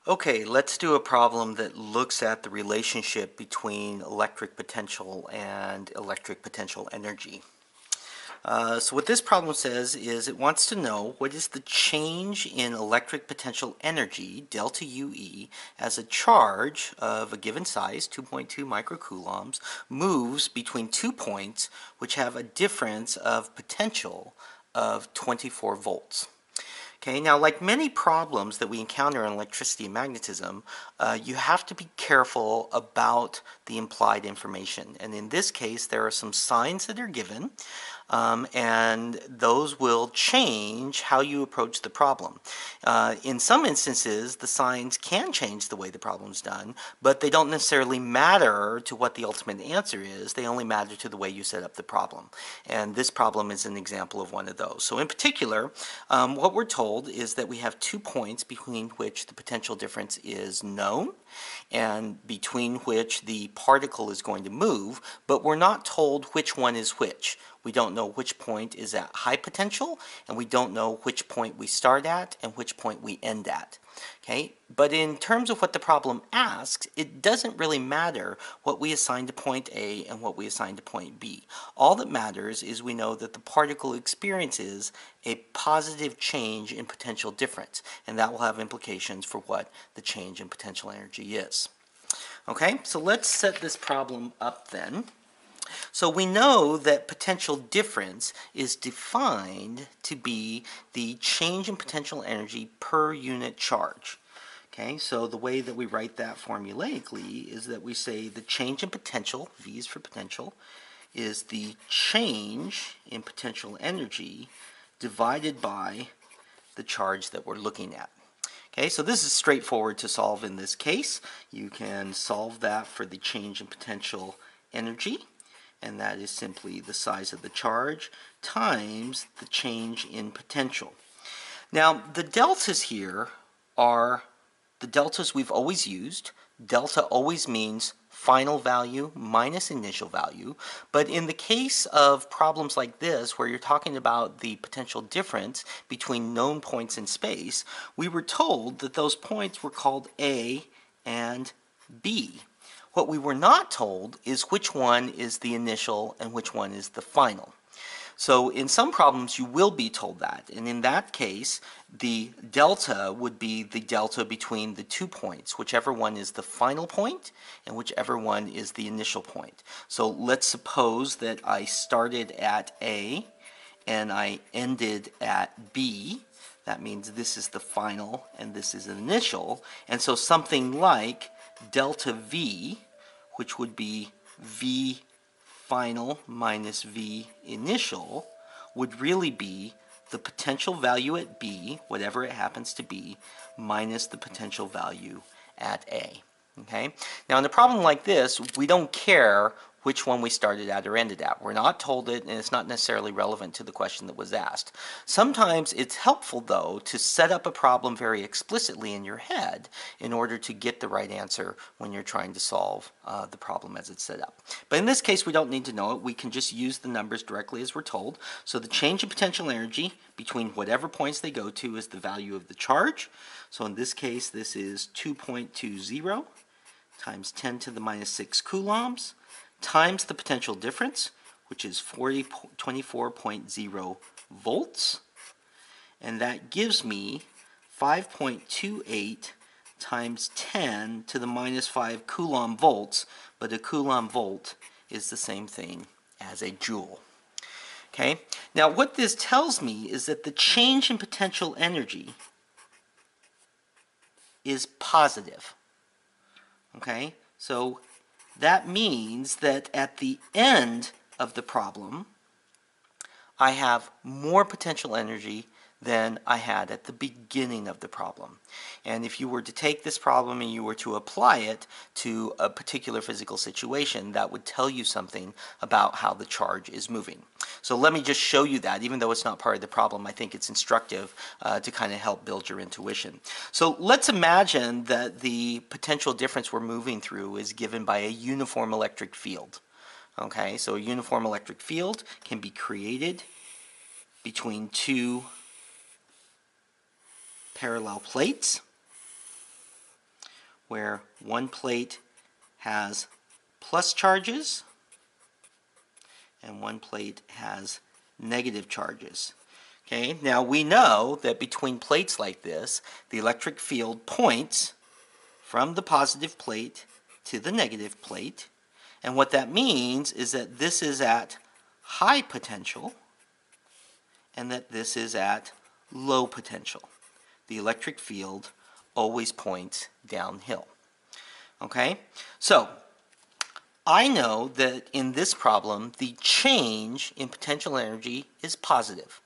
Okay, let's do a problem that looks at the relationship between electric potential and electric potential energy. So what this problem says is it wants to know what is the change in electric potential energy, delta UE, as a charge of a given size, 2.2 microcoulombs, moves between 2 points which have a difference of potential of 24 volts. Okay, now like many problems that we encounter in electricity and magnetism, you have to be careful about the implied information. And in this case, there are some signs that are given, and those will change how you approach the problem. In some instances, the signs can change the way the problem is done, but they don't necessarily matter to what the ultimate answer is. They only matter to the way you set up the problem. And this problem is an example of one of those. So in particular, what we're told is that we have 2 points between which the potential difference is known and between which the particle is going to move, but we're not told which one is which. We don't know which point is at high potential, and we don't know which point we start at and which point we end at. Okay, but in terms of what the problem asks, it doesn't really matter what we assign to point A and what we assign to point B. All that matters is we know that the particle experiences a positive change in potential difference, and that will have implications for what the change in potential energy is. Okay, so let's set this problem up then. So we know that potential difference is defined to be the change in potential energy per unit charge. Okay, so the way that we write that formulaically is that we say the change in potential, V is for potential, is the change in potential energy divided by the charge that we're looking at. Okay, so this is straightforward to solve in this case. You can solve that for the change in potential energy, and that is simply the size of the charge times the change in potential. Now, the deltas here are the deltas we've always used. Delta always means final value minus initial value, but in the case of problems like this where you're talking about the potential difference between known points in space, we were told that those points were called A and B. What we were not told is which one is the initial and which one is the final. So in some problems you will be told that, and in that case the delta would be the delta between the 2 points, whichever one is the final point and whichever one is the initial point. So let's suppose that I started at A and I ended at B. That means this is the final and this is an initial, and so something like delta V, which would be V final minus V initial, would really be the potential value at B, whatever it happens to be, minus the potential value at A. Okay? Now in a problem like this, we don't care which one we started at or ended at. We're not told it, and it's not necessarily relevant to the question that was asked. Sometimes it's helpful, though, to set up a problem very explicitly in your head in order to get the right answer when you're trying to solve the problem as it's set up. But in this case, we don't need to know it. We can just use the numbers directly as we're told. So the change in potential energy between whatever points they go to is the value of the charge. So in this case, this is 2.20 times 10 to the minus 6 coulombs, times the potential difference, which is 24.0 volts, and that gives me 5.28 times 10 to the minus 5 coulomb volts, but a coulomb volt is the same thing as a joule. Okay? Now what this tells me is that the change in potential energy is positive. Okay? So that means that at the end of the problem, I have more potential energy than I had at the beginning of the problem. And if you were to take this problem and you were to apply it to a particular physical situation, that would tell you something about how the charge is moving. So let me just show you that. Even though it's not part of the problem, I think it's instructive to kind of help build your intuition. So let's imagine that the potential difference we're moving through is given by a uniform electric field. Okay, so a uniform electric field can be created between two parallel plates. where one plate has plus charges and one plate has negative charges. Okay, now we know that between plates like this, the electric field points from the positive plate to the negative plate. And what that means is that this is at high potential and that this is at low potential. The electric field always points downhill. Okay, so I know that in this problem, the change in potential energy is positive.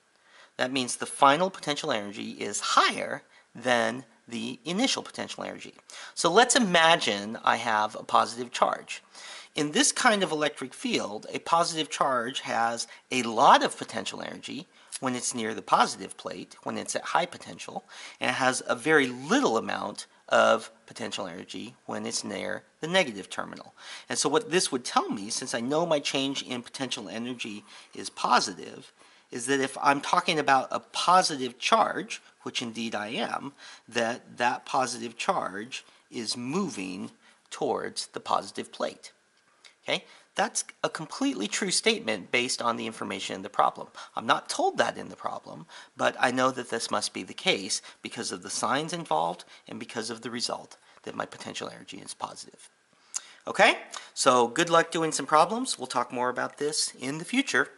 That means the final potential energy is higher than the initial potential energy. So let's imagine I have a positive charge. In this kind of electric field, a positive charge has a lot of potential energy when it's near the positive plate, when it's at high potential, and it has a very little amount of potential energy when it's near the negative terminal. And so what this would tell me, since I know my change in potential energy is positive, is that if I'm talking about a positive charge, which indeed I am, that positive charge is moving towards the positive plate. Okay? That's a completely true statement based on the information in the problem. I'm not told that in the problem, but I know that this must be the case because of the signs involved and because of the result, that my potential energy is positive. Okay? So good luck doing some problems. We'll talk more about this in the future.